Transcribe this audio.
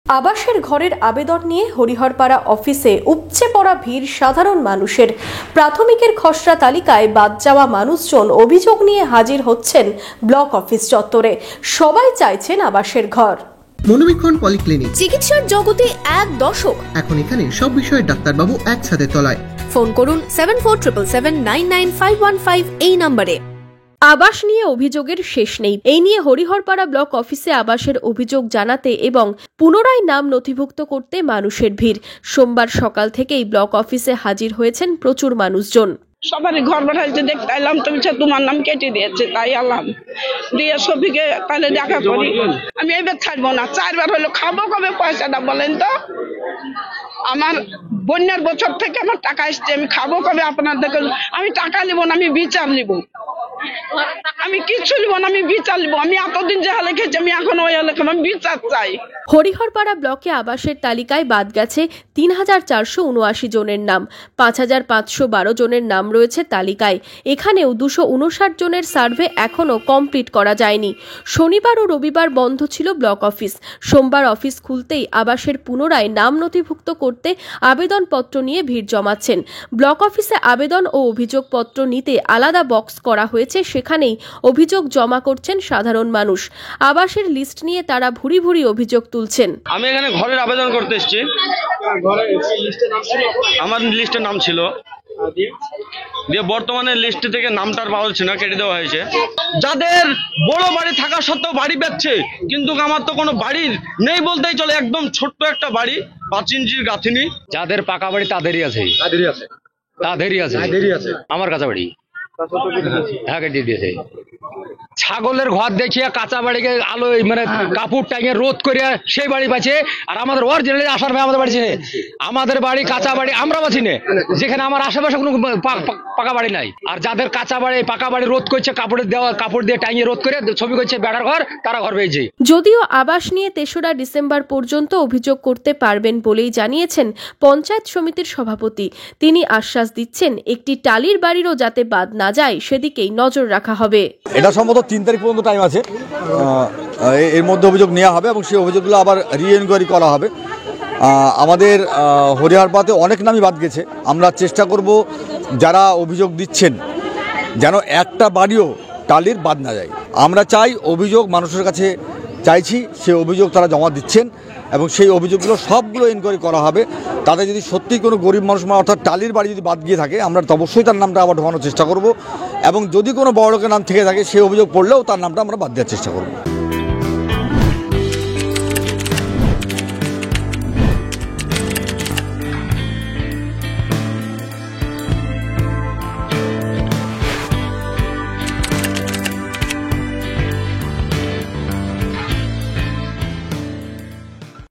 আবাসের ঘরের আবেদন নিয়ে হরিহরপাড়া অফিসে উপচে পড়া ভিড় সাধারণ মানুষের। প্রাথমিকের খসড়া তালিকায় বাদ যাওয়া মানুষজন অভিযোগ নিয়ে হাজির হচ্ছেন ব্লক অফিস চত্বরে। সবাই চাইছেন আবাসের ঘর। মনোবীক্ষণ পলিক্লিনিক, চিকিৎসার জগতে এক দশক। এখন এখানে সব বিষয়ে ডাক্তারবাবু একসাথে তলায়। ফোন করুন 7477799515 এই নম্বরে। আবাস নিয়ে অভিযোগের শেষ নেই। এই নিয়ে হরিহরপাড়া ব্লক অফিসে আবাসের অভিযোগ জানাতে এবং পুনরায় নাম নথিভুক্ত করতে মানুষের ভিড়। সোমবার সকাল থেকেই ব্লক অফিসে হাজির হয়েছেন প্রচুর মানুষজন। সবারই ঘর বানাইতে দেখতে এলাম, তো তোমার নাম কেটে দিয়েছে, তাই এলাম দিয়ে সবিকে তাহলে দেখা করি। আমি এবার ছাড়বো না, 4 বার হলো। খাবো কবে পয়সাটা বলেন তো? আমার বন্যার বছর থেকে আমার টাকা এসছে, আমি খাবো কবে আপনাদের? আমি টাকা নিব না, আমি বিচার নিব। আমি কিছু নিব না, আমি বিচার নিব। আমি এতদিন যে হালে খেয়েছি, আমি এখন ওই হালে খাবো, আমি বিচার চাই। হরিহরপাড়া ব্লকে আবাসের তালিকায় বাদ গেছে 3479 জনের নাম। 5512 জনের নাম রয়েছে তালিকায়। এখানেও 259 জনের সার্ভে এখনও কমপ্লিট করা যায়নি। শনিবার ও রবিবার বন্ধ ছিল ব্লক অফিস। সোমবার অফিস খুলতেই আবাসের পুনরায় নাম নথিভুক্ত করতে আবেদনপত্র নিয়ে ভিড় জমাচ্ছেন। ব্লক অফিসে আবেদন ও অভিযোগপত্র নিতে আলাদা বক্স করা হয়েছে, সেখানেই অভিযোগ জমা করছেন সাধারণ মানুষ। আবাসের লিস্ট নিয়ে তারা ভুরি ভুরি অভিযোগ তুলছেন। আমি এখানে ঘরের আবেদন করতে এসেছি। আমার লিস্টে নাম ছিল, দিয়ে বর্তমানে লিস্ট থেকে নামটা পাওয়া যাচ্ছে না, কেটে দেওয়া হয়েছে। যাদের বড় বাড়ি থাকা সত্ত্বেও বাড়ি পাচ্ছে, কিন্তু আমার তো কোনো বাড়ির নেই বলতেই চলে। একদম ছোট্ট একটা বাড়ি, 5 ইঞ্চির গাঁথনি। যাদের পাকা বাড়ি তাদেরই আছে, আমার কাঁচা বাড়ি হ্যাঁ কেটে দিয়েছে। ছাগলের ঘর দেখিয়ে কাঁচা বাড়িকে আলো মানে কাপড় টাঙিয়ে রোদ করে সেই বাড়ি পাচ্ছে। আর আমাদের অরিজিনালি আসার ভাই আমাদের বাড়ি চিনে, আমাদের বাড়ি কাঁচা বাড়ি আমরা পাচ্ছি না, যেখানে আমার আশেপাশে কোনো পাকা বাড়ি নাই। আর যাদের কাঁচা বাড়ি পাকা বাড়ি রোদ করছে, কাপড় দিয়ে টাঙিয়ে রোদ করে ছবি করছে বেড়ার ঘর, তারা ঘর পেয়েছে। যদিও আবাস নিয়ে 3রা ডিসেম্বর পর্যন্ত অভিযোগ করতে পারবেন বলেই জানিয়েছেন পঞ্চায়েত সমিতির সভাপতি। তিনি আশ্বাস দিচ্ছেন একটি টালির বাড়িরও যাতে বাদ না যায় সেদিকেই নজর রাখা হবে। এটা সম্ভবত 3 তারিখ পর্যন্ত টাইম আছে, এর মধ্যে অভিযোগ নেওয়া হবে এবং সেই অভিযোগগুলো আবার রি-এনকোয়ারি করা হবে। আমাদের হরিহরপাড়াতে অনেক নামই বাদ গেছে। আমরা চেষ্টা করব যারা অভিযোগ দিচ্ছেন যেন একটা বাড়িও টালির বাদ না যায়। আমরা চাই অভিযোগ মানুষের কাছে চাইছি, সেই অভিযোগ তারা জমা দিচ্ছেন এবং সেই অভিযোগগুলো সবগুলো এনকোয়ারি করা হবে। তাতে যদি সত্যি কোনো গরিব মানুষ অর্থাৎ টালির বাড়ি যদি বাদ গিয়ে থাকে, আমরা অবশ্যই তার নামটা আবার ঢোকানোর চেষ্টা করব এবং যদি কোনো বড় লোকের নাম থেকে থাকে সেই অভিযোগ পড়লেও তার নামটা আমরা বাদ দেওয়ার চেষ্টা করব।